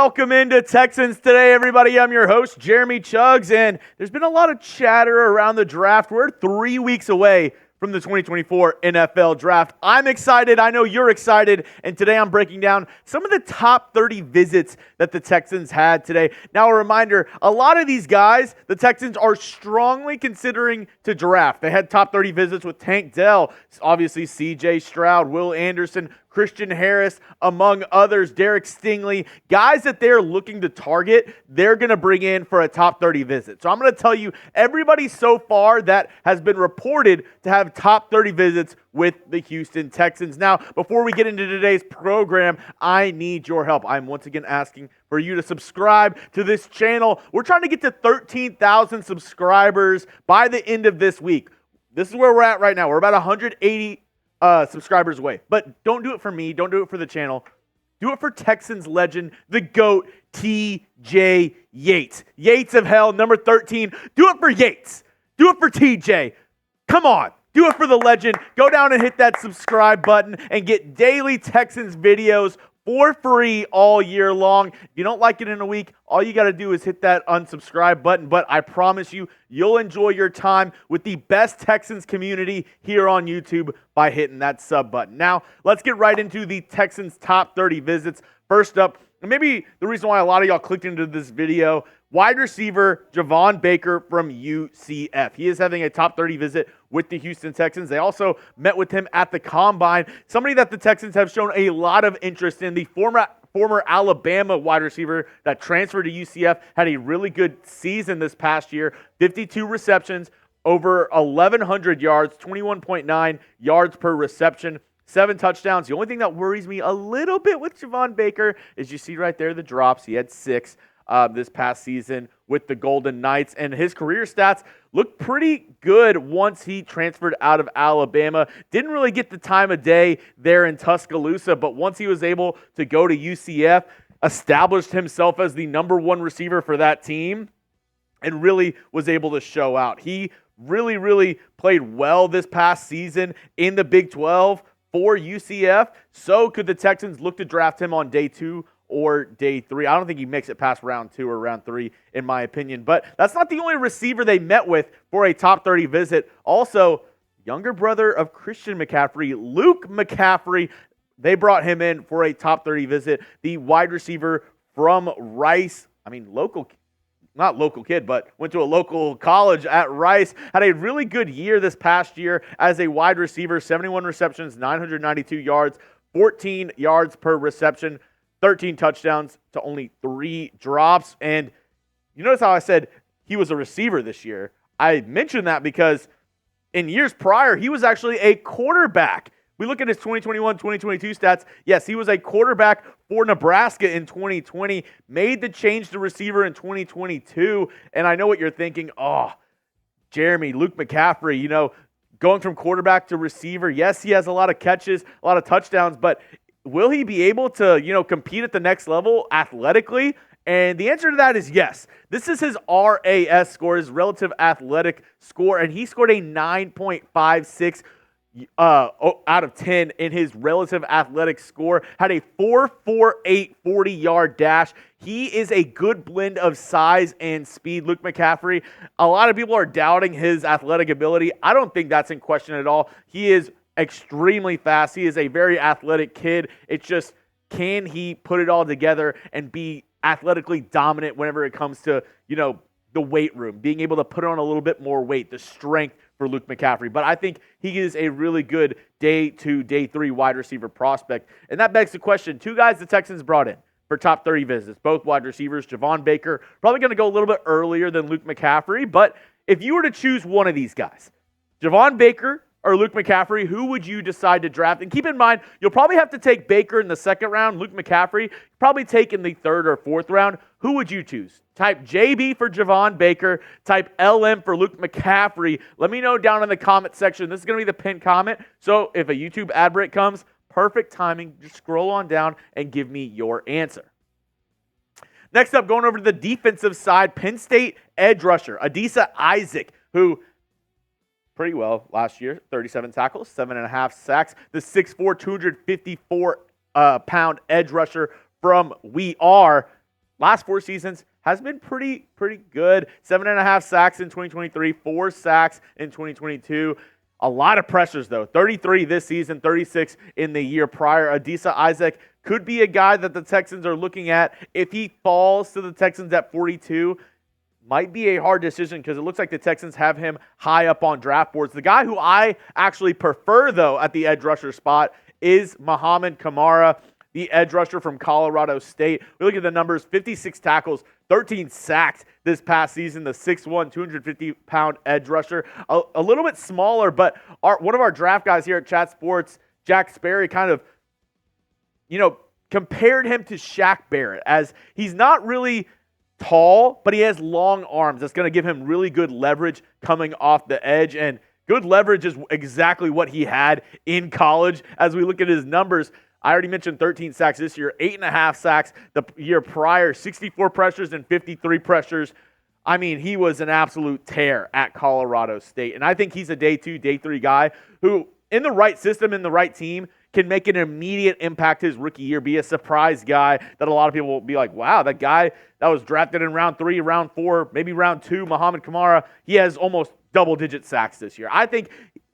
welcome into Texans Today, everybody. I'm your host, Jeremy Chuggs, and there's been a lot of chatter around the draft. We're 3 weeks away from the 2024 NFL Draft. I'm excited. I know you're excited. And today I'm breaking down some of the top 30 visits that the Texans had today. Now, a reminder, a lot of these guys, the Texans are strongly considering to draft. They had top 30 visits with Tank Dell, obviously C.J. Stroud, Will Anderson, Christian Harris, among others, Derek Stingley, guys that they're looking to target, they're going to bring in for a top 30 visit. So I'm going to tell you everybody so far that has been reported to have top 30 visits with the Houston Texans. Now, before we get into today's program, I need your help. I'm once again asking for you to subscribe to this channel. We're trying to get to 13,000 subscribers by the end of this week. This is where we're at right now. We're about 180 subscribers away. But don't do it for me. Don't do it for the channel. Do it for Texans legend, the GOAT, TJ Yates. Yates of hell, number 13. Do it for Yates. Do it for TJ. Come on. Do it for the legend. Go down and hit that subscribe button and get daily Texans videos for free all year long. If you don't like it in a week, all you got to do is hit that unsubscribe button. But I promise you, you'll enjoy your time with the best Texans community here on YouTube by hitting that sub button. Now, let's get right into the Texans top 30 visits. First up, and maybe the reason why a lot of y'all clicked into this video, wide receiver Javon Baker from UCF. He is having a top 30 visit with the Houston Texans. They also met with him at the Combine. Somebody that the Texans have shown a lot of interest in. The former Alabama wide receiver that transferred to UCF had a really good season this past year. 52 receptions, over 1,100 yards, 21.9 yards per reception. 7 touchdowns. The only thing that worries me a little bit with Javon Baker is you see right there the drops. He had 6 this past season with the Golden Knights, and his career stats looked pretty good once he transferred out of Alabama. Didn't really get the time of day there in Tuscaloosa, but once he was able to go to UCF, established himself as the number 1 receiver for that team, and really was able to show out. He really played well this past season in the Big 12 for UCF. So could the Texans look to draft him on day 2 or day 3? I don't think he makes it past round 2 or round 3, in my opinion. But that's not the only receiver they met with for a top 30 visit. Also, younger brother of Christian McCaffrey, Luke McCaffrey, they brought him in for a top 30 visit. The wide receiver from Rice, not local kid, but went to a local college at Rice, had a really good year this past year as a wide receiver, 71 receptions, 992 yards, 14 yards per reception, 13 touchdowns to only 3 drops. And you notice how I said he was a receiver this year. I mentioned that because in years prior, he was actually a quarterback. We look at his 2021-2022 stats. Yes, he was a quarterback for Nebraska in 2020, made the change to receiver in 2022. And I know what you're thinking. Oh, Jeremy, Luke McCaffrey, going from quarterback to receiver. Yes, he has a lot of catches, a lot of touchdowns, but will he be able to, compete at the next level athletically? And the answer to that is yes. This is his RAS score, his relative athletic score, and he scored a 9.56 out of 10 in his relative athletic score, had a 4.48 40-yard dash. He is a good blend of size and speed. Luke McCaffrey, a lot of people are doubting his athletic ability. I don't think that's in question at all. He is extremely fast. He is a very athletic kid. It's just, can he put it all together and be athletically dominant whenever it comes to, the weight room, being able to put on a little bit more weight, the strength for Luke McCaffrey. But I think he is a really good day 2, day 3 wide receiver prospect. And that begs the question, 2 guys the Texans brought in for top 30 visits, both wide receivers. Javon Baker, probably going to go a little bit earlier than Luke McCaffrey. But if you were to choose one of these guys, Javon Baker or Luke McCaffrey, who would you decide to draft? And keep in mind, you'll probably have to take Baker in the 2nd round, Luke McCaffrey, probably take in the 3rd or 4th round. Who would you choose? Type JB for Javon Baker, type LM for Luke McCaffrey. Let me know down in the comment section. This is going to be the pinned comment. So if a YouTube ad break comes, perfect timing. Just scroll on down and give me your answer. Next up, going over to the defensive side, Penn State edge rusher, Adisa Isaac, who pretty well last year, 37 tackles, 7.5 sacks. The 6'4", 254-pound edge rusher from We Are. last 4 seasons has been pretty good. 7.5 sacks in 2023, 4 sacks in 2022. A lot of pressures, though. 33 this season, 36 in the year prior. Adisa Isaac could be a guy that the Texans are looking at. If he falls to the Texans at 42, might be a hard decision because it looks like the Texans have him high up on draft boards. The guy who I actually prefer, though, at the edge rusher spot is Mohamed Kamara, the edge rusher from Colorado State. We look at the numbers, 56 tackles, 13 sacks this past season, the 6'1", 250-pound edge rusher. A little bit smaller, but one of our draft guys here at Chat Sports, Jack Sperry, kind of, compared him to Shaq Barrett, as he's not really tall, but he has long arms. That's going to give him really good leverage coming off the edge, and good leverage is exactly what he had in college. As we look at his numbers, I already mentioned 13 sacks this year, 8.5 sacks the year prior, 64 pressures and 53 pressures. I mean, he was an absolute tear at Colorado State, and I think he's a day 2, day 3 guy who, in the right system, in the right team, can make an immediate impact his rookie year, be a surprise guy that a lot of people will be like, wow, that guy that was drafted in round 3, round 4, maybe round 2, Mohamed Kamara, he has almost double-digit sacks this year. I think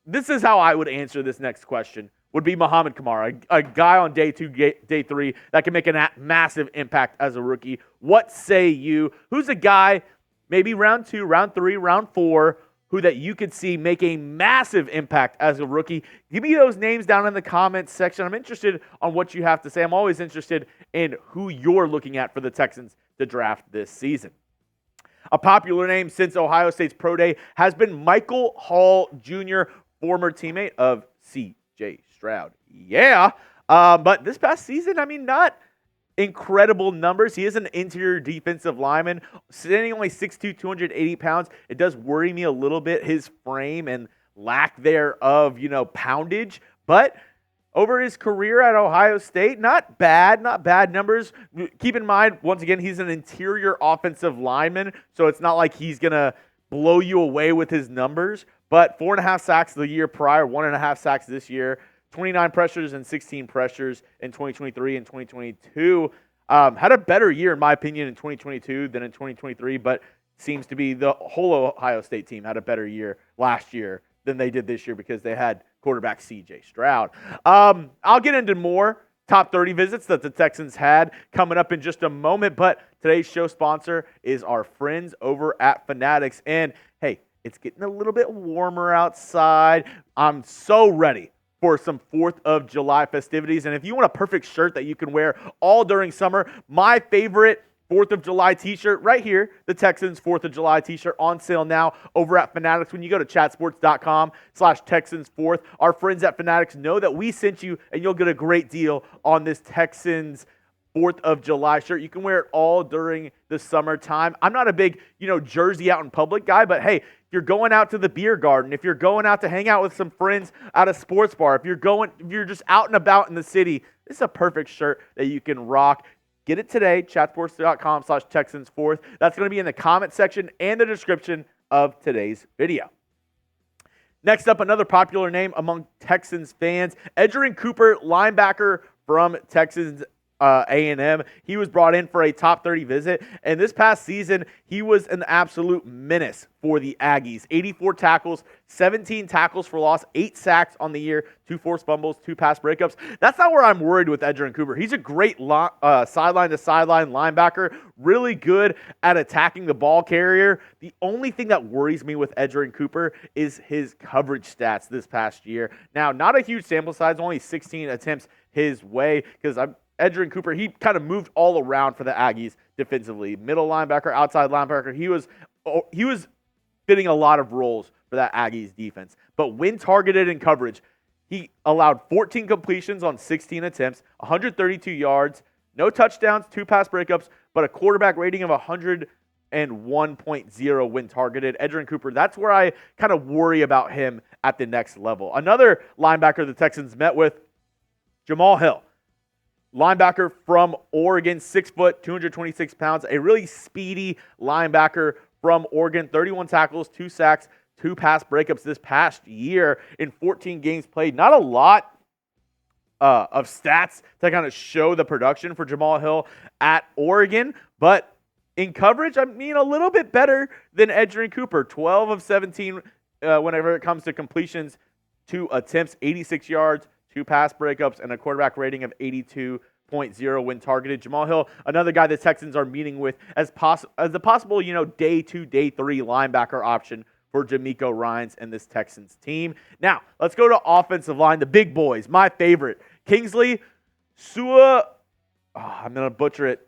this is how I would answer this next question, would be Mohamed Kamara, a guy on day 2, day 3 that can make a massive impact as a rookie. What say you? Who's a guy, maybe round 2, round 3, round 4, who that you could see make a massive impact as a rookie? Give me those names down in the comments section. I'm interested on what you have to say. I'm always interested in who you're looking at for the Texans to draft this season. A popular name since Ohio State's Pro Day has been Michael Hall Jr., former teammate of C.J. Stroud. Yeah, but this past season, not incredible numbers. He is an interior defensive lineman, standing only 6'2", 280 pounds. It does worry me a little bit, his frame and lack thereof, poundage. But over his career at Ohio State, not bad numbers. Keep in mind, once again, he's an interior offensive lineman, so it's not like he's going to blow you away with his numbers. But 4.5 sacks the year prior, 1.5 sacks this year. 29 pressures and 16 pressures in 2023 and 2022. Had a better year, in my opinion, in 2022 than in 2023, but seems to be the whole Ohio State team had a better year last year than they did this year because they had quarterback C.J. Stroud. I'll get into more top 30 visits that the Texans had coming up in just a moment, but today's show sponsor is our friends over at Fanatics. And, hey, it's getting a little bit warmer outside. I'm so ready for some 4th of July festivities. And if you want a perfect shirt that you can wear all during summer, my favorite 4th of July t-shirt right here, the Texans 4th of July t-shirt on sale now over at Fanatics. When you go to chatsports.com/Texans4th, our friends at Fanatics know that we sent you and you'll get a great deal on this Texans 4th of July shirt. You can wear it all during the summertime. I'm not a big, jersey out in public guy, but hey, if you're going out to the beer garden, if you're going out to hang out with some friends at a sports bar, if you're just out and about in the city, this is a perfect shirt that you can rock. Get it today, chatsports.com/Texans4th. That's going to be in the comment section and the description of today's video. Next up, another popular name among Texans fans, Edgerrin Cooper, linebacker from Texans A&M. He was brought in for a top 30 visit, and this past season, he was an absolute menace for the Aggies. 84 tackles, 17 tackles for loss, 8 sacks on the year, 2 forced fumbles, 2 pass breakups. That's not where I'm worried with Edgerrin Cooper. He's a great sideline-to-sideline linebacker, really good at attacking the ball carrier. The only thing that worries me with Edgerrin Cooper is his coverage stats this past year. Now, not a huge sample size, only 16 attempts his way, because Edgerrin Cooper, he kind of moved all around for the Aggies defensively. Middle linebacker, outside linebacker. He was fitting a lot of roles for that Aggies defense. But when targeted in coverage, he allowed 14 completions on 16 attempts, 132 yards, no touchdowns, 2 pass breakups, but a quarterback rating of 101.0 when targeted. Edgerrin Cooper, that's where I kind of worry about him at the next level. Another linebacker the Texans met with, Jamal Hill. Linebacker from Oregon, 6 foot, 226 pounds, a really speedy linebacker from Oregon, 31 tackles, 2 sacks, 2 pass breakups this past year in 14 games played. Not a lot of stats to kind of show the production for Jamal Hill at Oregon, but in coverage, I mean, a little bit better than Edgerrin Cooper. 12 of 17 whenever it comes to completions, 2 attempts, 86 yards, 2 pass breakups, and a quarterback rating of 82.0 when targeted. Jamal Hill, another guy the Texans are meeting with as a possible, day 2, day 3 linebacker option for DeMeco Ryans and this Texans team. Now, let's go to offensive line, the big boys, my favorite. Kingsley I'm going to butcher it.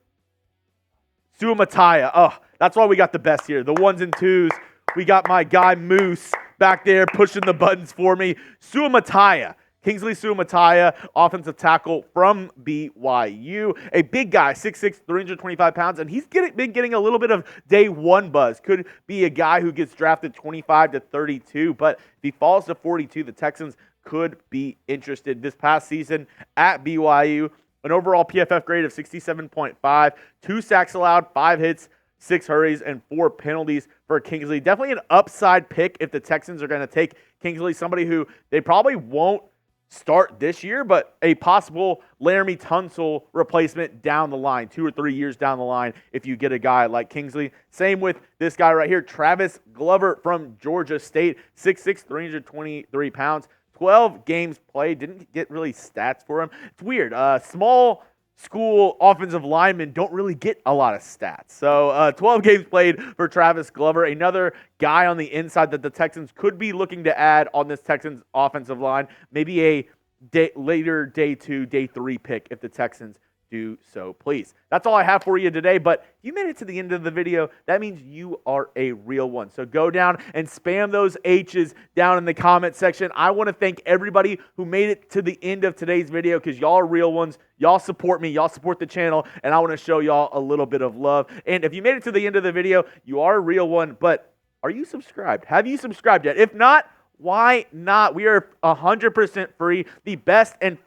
Suamataia. Oh, that's why we got the best here. The 1s and 2s. We got my guy Moose back there pushing the buttons for me. Suamataia. Kingsley Suamataia, offensive tackle from BYU. A big guy, 6'6", 325 pounds, and he's been getting a little bit of day 1 buzz. Could be a guy who gets drafted 25 to 32, but if he falls to 42, the Texans could be interested. This past season at BYU, an overall PFF grade of 67.5, 2 sacks allowed, 5 hits, 6 hurries, and 4 penalties for Kingsley. Definitely an upside pick if the Texans are going to take Kingsley, somebody who they probably won't start this year, but a possible Laramie Tunsil replacement down the line, 2 or 3 years down the line if you get a guy like Kingsley. Same with this guy right here, Travis Glover from Georgia State, 6'6", 323 pounds, 12 games played, didn't get really stats for him. It's weird. Small school offensive linemen don't really get a lot of stats. So 12 games played for Travis Glover, another guy on the inside that the Texans could be looking to add on this Texans offensive line. Maybe a later day 2, day 3 pick if the Texans do so, please. That's all I have for you today, but if you made it to the end of the video, that means you are a real one. So go down and spam those H's down in the comment section. I want to thank everybody who made it to the end of today's video because y'all are real ones. Y'all support me. Y'all support the channel, and I want to show y'all a little bit of love. And if you made it to the end of the video, you are a real one, but are you subscribed? Have you subscribed yet? If not, why not? We are 100% free, the best and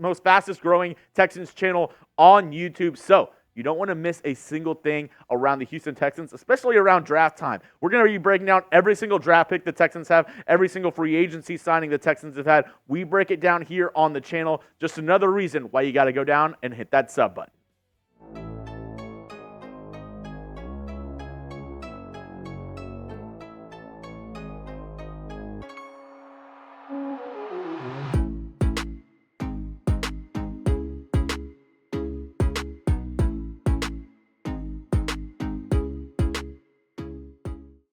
most fastest growing Texans channel on YouTube. So you don't want to miss a single thing around the Houston Texans, especially around draft time. We're going to be breaking down every single draft pick the Texans have, every single free agency signing the Texans have had. We break it down here on the channel. Just another reason why you got to go down and hit that sub button.